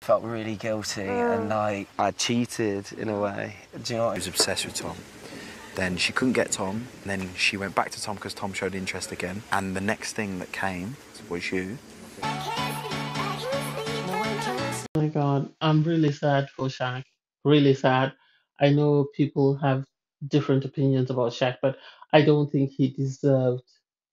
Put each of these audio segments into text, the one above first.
felt really guilty and like I cheated in a way. Do you know what? She was obsessed with Tom. Then she couldn't get Tom. Then she went back to Tom because Tom showed interest again. And the next thing that came was you. Oh my God, I'm really sad for Shaq. Really sad. I know people have different opinions about Shaq, but I don't think he deserved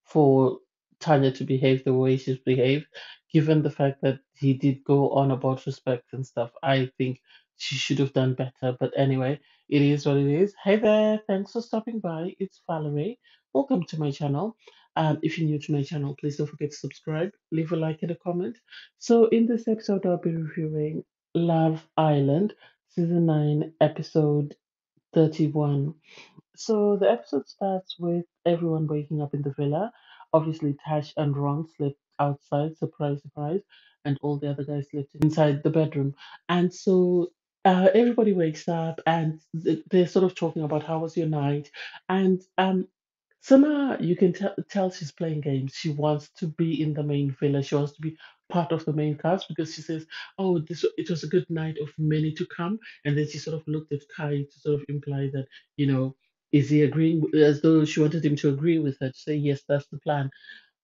for Tanya to behave the way she's behaved, given the fact that he did go on about respect and stuff. I think she should have done better. But anyway, it is what it is. Hey there, thanks for stopping by. It's Valerie. Welcome to my channel. If you're new to my channel, please don't forget to subscribe, leave a like and a comment. So, in this episode, I'll be reviewing Love Island, Season 9, Episode 31. So, the episode starts with everyone waking up in the villa. Obviously, Tash and Ron slept outside, surprise, surprise, and all the other guys slept inside the bedroom. And so, everybody wakes up and they're sort of talking about how was your night. And Sana, you can tell she's playing games. She wants to be in the main villa. She wants to be part of the main cast because she says, "Oh, this it was a good night of many to come." And then she sort of looked at Kai to sort of imply that, is he agreeing, as though she wanted him to agree with her to say, "Yes, that's the plan."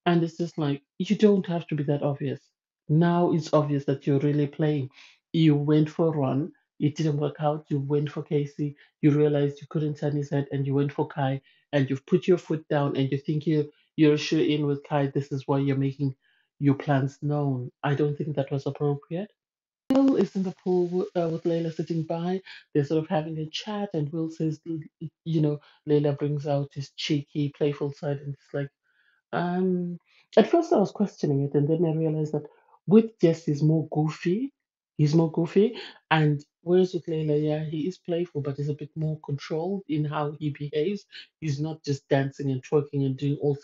And it's just like, you don't have to be that obvious. Now it's obvious that you're really playing. You went for a run, it didn't work out. You went for Casey, you realized you couldn't turn his head, and you went for Kai, and you've put your foot down, and you think you're sure in with Kai. This is why you're making your plans known. I don't think that was appropriate. Will is in the pool with Layla sitting by. They're sort of having a chat, and Will says, Layla brings out his cheeky, playful side, and it's like, um, at first I was questioning it, and then I realized that with Jess he's more goofy. He's more goofy, and whereas with Layla, yeah, he is playful, but he's a bit more controlled in how he behaves. He's not just dancing and twerking and doing all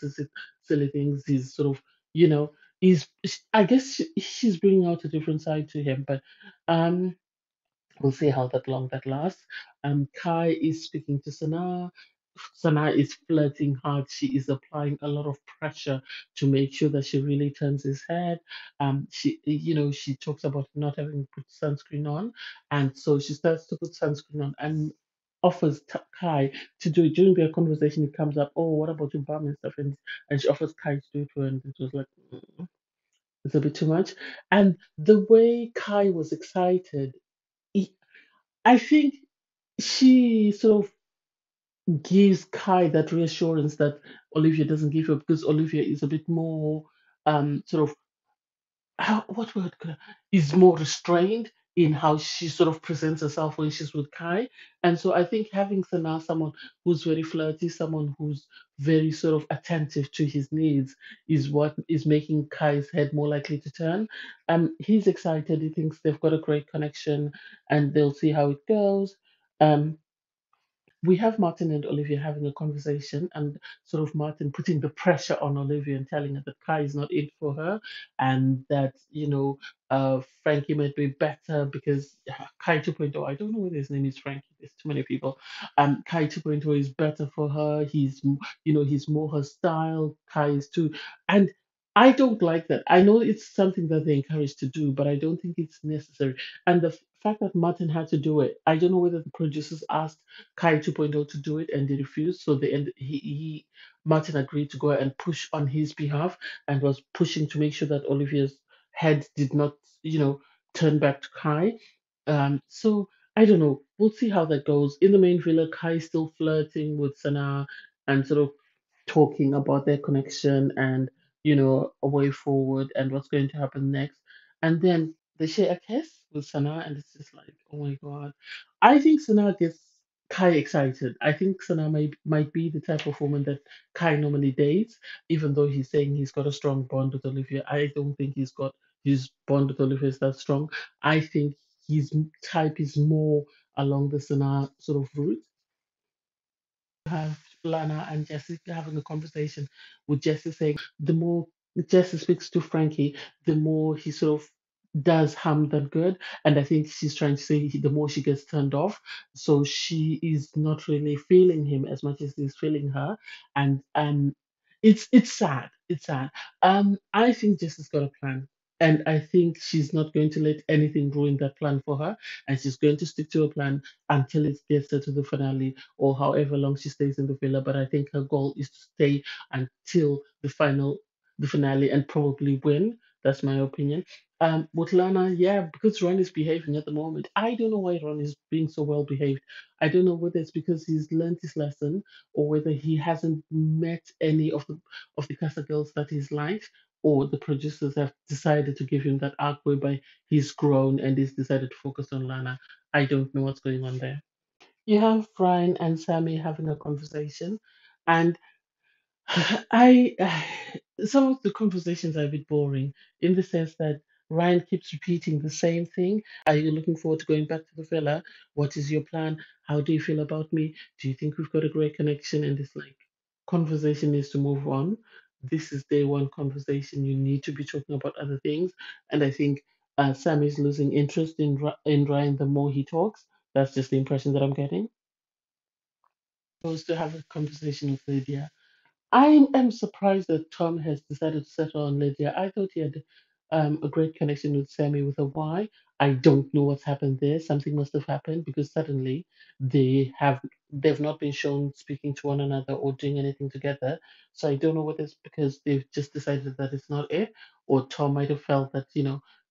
silly things. He's sort of, you know, I guess she's bringing out a different side to him, but um. We'll see how that long that lasts. Kai is speaking to Sana. Sana is flirting hard. She is applying a lot of pressure to make sure that she really turns his head. She talks about not having put sunscreen on, and so she starts to put sunscreen on and offers Kai to do it. During their conversation, it comes up, "Oh, what about your bum and stuff?" And she offers Kai to do it to her, and it was like, it's a bit too much. And the way Kai was excited, he, I think she sort of gives Kai that reassurance that Olivia doesn't give her, because Olivia is a bit more sort of, what word could is more restrained in how she sort of presents herself when she's with Kai. And so I think having Sana, someone who's very flirty, someone who's very sort of attentive to his needs, is what is making Kai's head more likely to turn. He's excited, he thinks they've got a great connection, and they'll see how it goes. Um, we have Martin and Olivia having a conversation, and sort of Martin putting the pressure on Olivia and telling her that Kai is not it for her, and that Frankie might be better because Kai 2.0. I don't know whether his name is Frankie. There's too many people. Kai 2.0 is better for her. He's more her style. Kai is too, and I don't like that. I know it's something that they encourage to do, but I don't think it's necessary. And the fact that Martin had to do it, I don't know whether the producers asked Kai 2.0 to do it and they refused. So Martin agreed to go and push on his behalf and was pushing to make sure that Olivia's head did not, you know, turn back to Kai. So I don't know. We'll see how that goes. In the main villa, Kai is still flirting with Sana and sort of talking about their connection and, a way forward and what's going to happen next. And then they share a kiss with Sana, and it's just like, oh my God. I think Sana gets Kai excited. I think Sana might be the type of woman that Kai normally dates, even though he's saying he's got a strong bond with Olivia. I don't think his bond with Olivia is that strong. I think his type is more along the Sana sort of route. Have Lana and Jesse having a conversation with Jesse saying the more Jesse speaks to Frankie, the more he sort of does harm than good. And I think she's trying to say the more she gets turned off. So she is not really feeling him as much as he's feeling her. And it's sad. It's sad. I think Jesse's got a plan. And I think she's not going to let anything ruin that plan for her. And she's going to stick to her plan until it gets her to the finale or however long she stays in the villa. But I think her goal is to stay until the finale, and probably win. That's my opinion. With Lana, yeah, because Ron is behaving at the moment. I don't know why Ron is being so well behaved. I don't know whether it's because he's learned his lesson or whether he hasn't met any of the Casa girls that he's liked, or the producers have decided to give him that arc whereby he's grown and he's decided to focus on Lana. I don't know what's going on there. You have Ryan and Sammy having a conversation, and I some of the conversations are a bit boring in the sense that Ryan keeps repeating the same thing. Are you looking forward to going back to the villa? What is your plan? How do you feel about me? Do you think we've got a great connection? And it's like conversation needs to move on. This is day one conversation. You need to be talking about other things. And I think Sam is losing interest in Ryan the more he talks. That's just the impression that I'm getting. Supposed to have a conversation with Lydia. I am surprised that Tom has decided to settle on Lydia. I thought he had a great connection with Sammy with a Y. I don't know what's happened there. Something must have happened because suddenly they've not been shown speaking to one another or doing anything together. So I don't know whether it's because they've just decided that it's not it, or Tom might have felt that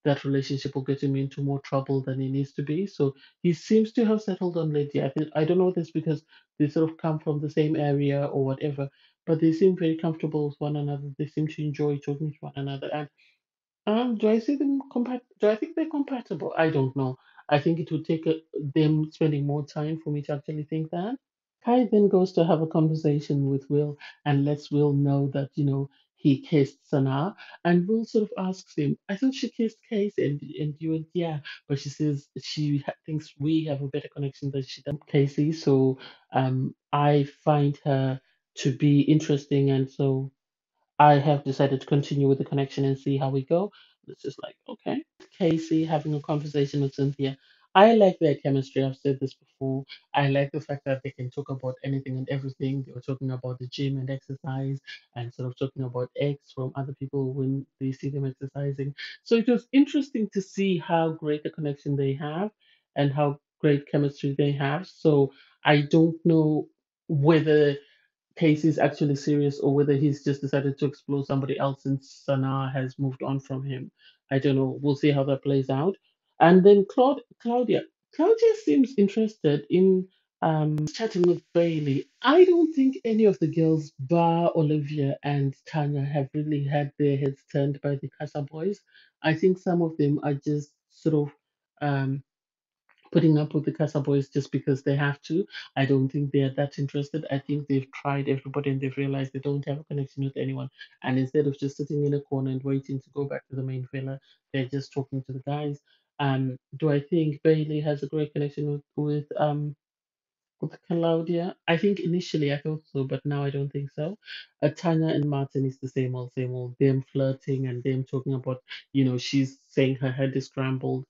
that relationship will get him into more trouble than he needs to be. So he seems to have settled on Lydia. I don't know whether it's because they sort of come from the same area or whatever, but they seem very comfortable with one another. They seem to enjoy talking to one another. And do I see them Do I think they're compatible? I don't know. I think it would take them spending more time for me to actually think that. Kai then goes to have a conversation with Will and lets Will know that, he kissed Sana. And Will sort of asks him, I thought she kissed Casey. And you went, yeah. But she says thinks we have a better connection than she does Casey. So I find her to be interesting. And so I have decided to continue with the connection and see how we go. It's just like, okay. Casey having a conversation with Cynthia. I like their chemistry. I've said this before. I like the fact that they can talk about anything and everything. They were talking about the gym and exercise and sort of talking about eggs from other people when they see them exercising. So it was interesting to see how great a connection they have and how great chemistry they have. So I don't know whether case is actually serious or whether he's just decided to explore somebody else since Sana has moved on from him. I don't know. We'll see how that plays out. And then Claudia. Claudia seems interested in chatting with Bailey. I don't think any of the girls, bar Olivia and Tanya, have really had their heads turned by the Casa boys. I think some of them are just sort of um, putting up with the Casa boys just because they have to. I don't think they are that interested. I think they've tried everybody and they've realized they don't have a connection with anyone. And instead of just sitting in a corner and waiting to go back to the main villa, they're just talking to the guys. Do I think Bailey has a great connection with Claudia? I think initially I thought so, but now I don't think so. Tanya and Martin is the same old. Them flirting and them talking about, she's saying her head is scrambled.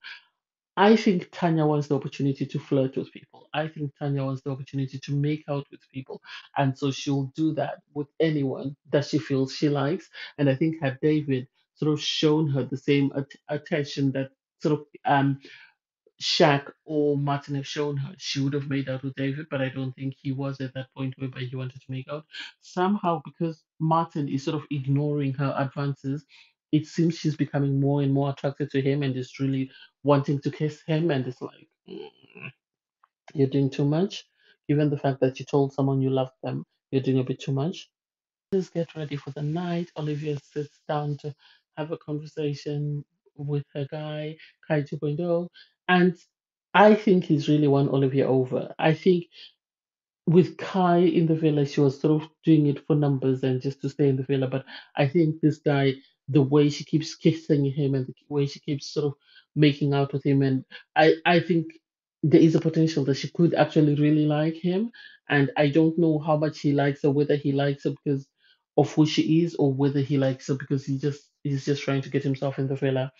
I think Tanya wants the opportunity to flirt with people. I think Tanya wants the opportunity to make out with people. And so she'll do that with anyone that she feels she likes. And I think had David sort of shown her the same attention that sort of Shaq or Martin have shown her, she would have made out with David. But I don't think he was at that point whereby he wanted to make out. Somehow, because Martin is sort of ignoring her advances, it seems she's becoming more and more attracted to him and is really wanting to kiss him. And it's like, you're doing too much. Given the fact that you told someone you loved them, you're doing a bit too much. Just get ready for the night. Olivia sits down to have a conversation with her guy, Kai 2.0. And I think he's really won Olivia over. I think with Kai in the villa, she was sort of doing it for numbers and just to stay in the villa. But I think this guy, the way she keeps kissing him and the way she keeps sort of making out with him, and I think there is a potential that she could actually really like him. And I don't know how much he likes her, whether he likes her because of who she is, or whether he likes her because he's just trying to get himself in the villa.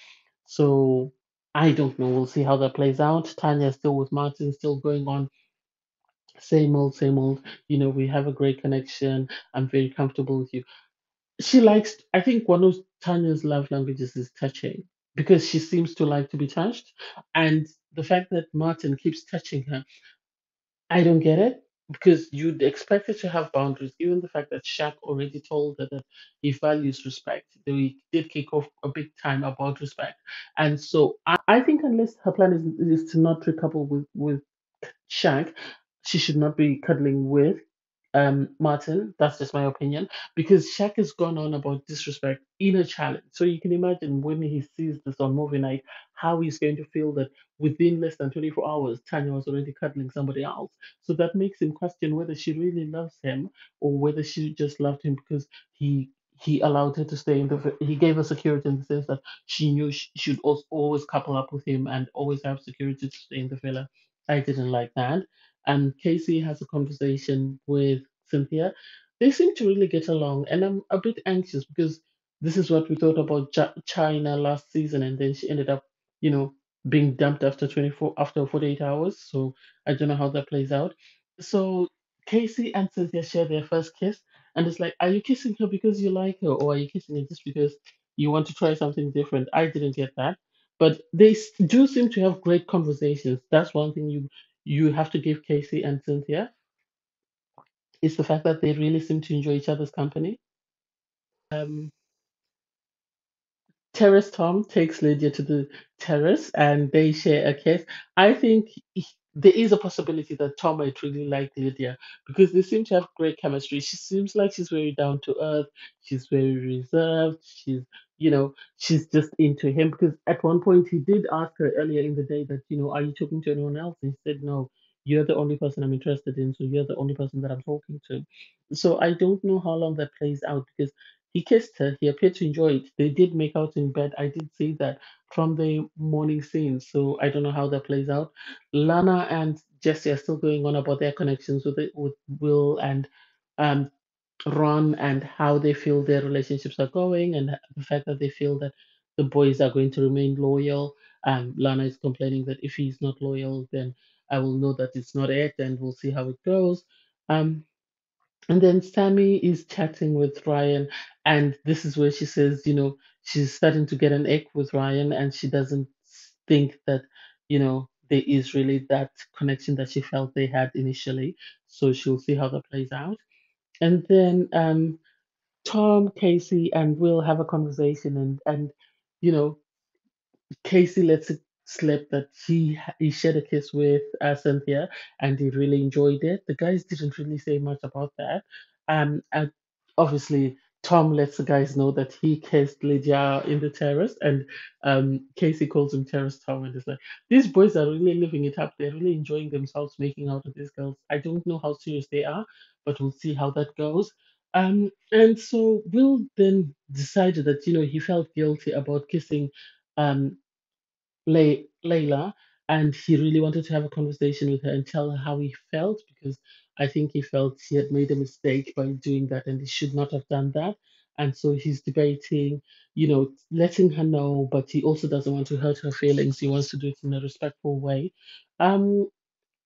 So I don't know. We'll see how that plays out. Tanya's still with Martin, still going on same old, same old. We have a great connection. I'm very comfortable with you. She likes, I think one of Tanya's love languages is touching because she seems to like to be touched. And the fact that Martin keeps touching her, I don't get it because you'd expect her to have boundaries. Even the fact that Shaq already told her that he values respect. They did kick off a big time about respect. And so I think unless her plan is to not recouple with Shaq, she should not be cuddling with Martin. That's just my opinion. Because Shaq has gone on about disrespect in a challenge. So you can imagine when he sees this on movie night, how he's going to feel that within less than 24 hours, Tanya was already cuddling somebody else. So that makes him question whether she really loves him or whether she just loved him because he allowed her to stay in the he gave her security in the sense that she knew she should also always couple up with him and always have security to stay in the villa. I didn't like that. And Casey has a conversation with Cynthia. They seem to really get along, and I'm a bit anxious because this is what we thought about China last season, and then she ended up, you know, being dumped after 48 hours. So I don't know how that plays out. So Casey and Cynthia share their first kiss, and it's like, are you kissing her because you like her, or are you kissing her just because you want to try something different? I didn't get that, but they do seem to have great conversations. That's one thing you have to give Casey and Cynthia is the fact that they really seem to enjoy each other's company. Um, Terrace Tom takes Lydia to the terrace and they share a kiss. I think there is a possibility that Tom might really like Lydia because they seem to have great chemistry. She seems like she's very down to earth. She's very reserved. She's just into him because at one point he did ask her earlier in the day that, are you talking to anyone else? And she said, no, you're the only person I'm interested in. So you're the only person that I'm talking to. So I don't know how long that plays out because he kissed her. He appeared to enjoy it. They did make out in bed. I did see that from the morning scene. So I don't know how that plays out. Lana and Jesse are still going on about their connections with Will and um, Ron and how they feel their relationships are going and the fact that they feel that the boys are going to remain loyal. Lana is complaining that if he's not loyal, then I will know that it's not it, and we'll see how it goes. Um, and then Sammy is chatting with Ryan, and this is where she says, she's starting to get an ick with Ryan, and she doesn't think that, there is really that connection that she felt they had initially. So she'll see how that plays out. And then Tom, Casey, and Will have a conversation, and you know, Casey lets it slip that he shared a kiss with Cynthia and he really enjoyed it. The guys didn't really say much about that. And obviously, Tom lets the guys know that he kissed Lydia in the terrace, and Casey calls him Terrace Tom, and it's like these boys are really living it up. They're really enjoying themselves making out with these girls. I don't know how serious they are, but we'll see how that goes. And so Will then decided that he felt guilty about kissing um Layla, and he really wanted to have a conversation with her and tell her how he felt because I think he felt he had made a mistake by doing that and he should not have done that. And so he's debating, letting her know, but he also doesn't want to hurt her feelings. He wants to do it in a respectful way. Um,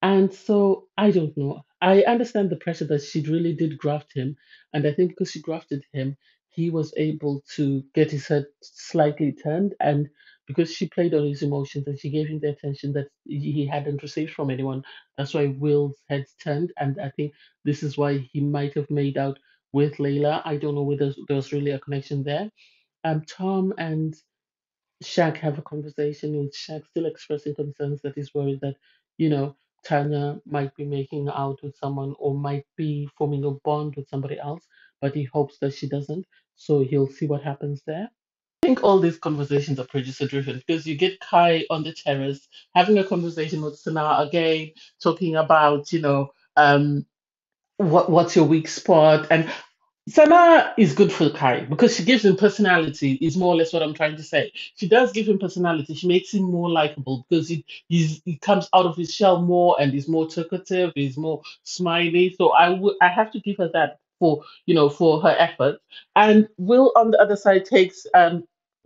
and so I don't know. I understand the pressure that she really did graft him. And I think because she grafted him, he was able to get his head slightly turned. And because she played on his emotions and she gave him the attention that he hadn't received from anyone, that's why Will's head turned. And I think this is why he might have made out with Layla. I don't know whether there was really a connection there. Tom and Shaq have a conversation with Shaq still expressing concerns that he's worried that, you know, Tanya might be making out with someone or might be forming a bond with somebody else, but he hopes that she doesn't. So he'll see what happens there. I think all these conversations are producer driven because you get Kai on the terrace having a conversation with Sana again, talking about, what's your weak spot, and Sana is good for Kai because she gives him personality, is more or less what I'm trying to say. She does give him personality. She makes him more likable because he comes out of his shell more and he's more talkative, he's more smiley. So I have to give her that for her effort. And Will on the other side takes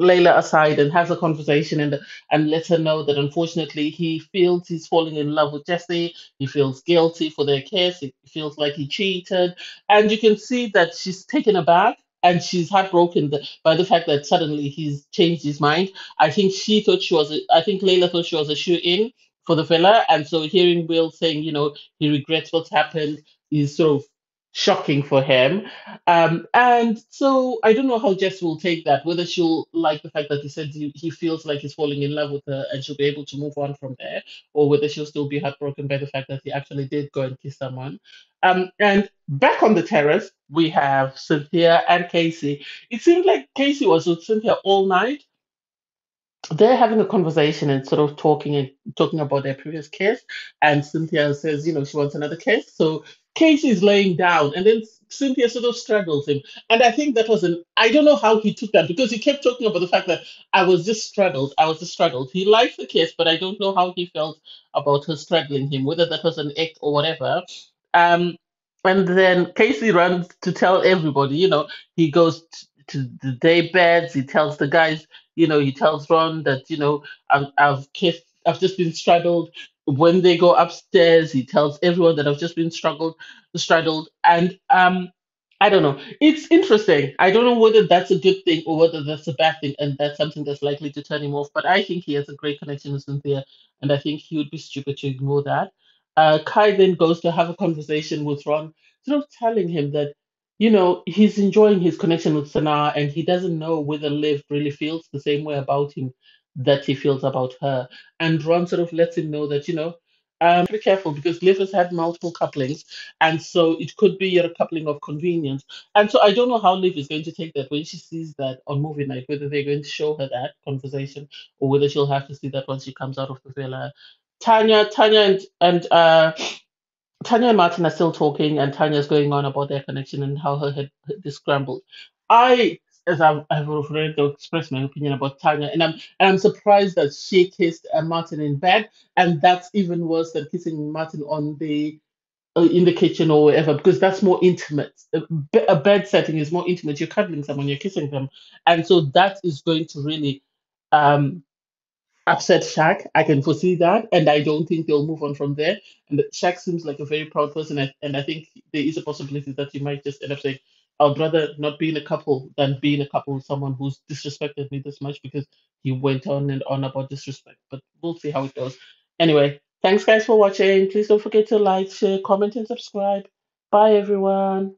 Layla aside and has a conversation and lets her know that unfortunately he feels he's falling in love with Jesse. He feels guilty for their kiss. He feels like he cheated and you can see that she's taken aback and she's heartbroken by the fact that suddenly he's changed his mind. I think she thought she was. I think Layla thought she was a shoe in for the fella, and so hearing Will saying, he regrets what's happened is sort of shocking for him. And so I don't know how Jess will take that, whether she'll like the fact that he said he feels like he's falling in love with her and she'll be able to move on from there, or whether she'll still be heartbroken by the fact that he actually did go and kiss someone. And back on the terrace, we have Cynthia and Casey. It seemed like Casey was with Cynthia all night. They're having a conversation and sort of talking about their previous case. And Cynthia says, she wants another case. So Casey is laying down, and then Cynthia sort of straddles him. And I think that was I don't know how he took that, because he kept talking about the fact that I was just straddled. He likes the case, but I don't know how he felt about her straddling him, whether that was an act or whatever. Um, and then Casey runs to tell everybody, he goes to the day beds, he tells the guys, he tells Ron that, I've kissed, I've just been straddled. When they go upstairs, he tells everyone that I've just been straddled. And I don't know. It's interesting. I don't know whether that's a good thing or whether that's a bad thing, and that's something that's likely to turn him off. But I think he has a great connection with Cynthia, and I think he would be stupid to ignore that. Kai then goes to have a conversation with Ron, sort of telling him that he's enjoying his connection with Sana, and he doesn't know whether Liv really feels the same way about him that he feels about her. And Ron sort of lets him know that, be careful, because Liv has had multiple couplings, and so it could be a coupling of convenience. And so I don't know how Liv is going to take that when she sees that on movie night, whether they're going to show her that conversation or whether she'll have to see that once she comes out of the villa. Tanya and Martin are still talking, and Tanya's going on about their connection and how her head is scrambled. I, as I've already expressed my opinion about Tanya, and I'm surprised that she kissed Martin in bed, and that's even worse than kissing Martin on the in the kitchen or wherever, because that's more intimate. A bed setting is more intimate. You're cuddling someone, you're kissing them, and so that is going to really um, upset Shaq. I can foresee that, and I don't think they'll move on from there. And Shaq seems like a very proud person, and I think there is a possibility that he might just end up saying, "I'd rather not be in a couple than be in a couple with someone who's disrespected me this much," because he went on and on about disrespect. But we'll see how it goes. Anyway, thanks guys for watching. Please don't forget to like, share, comment, and subscribe. Bye everyone.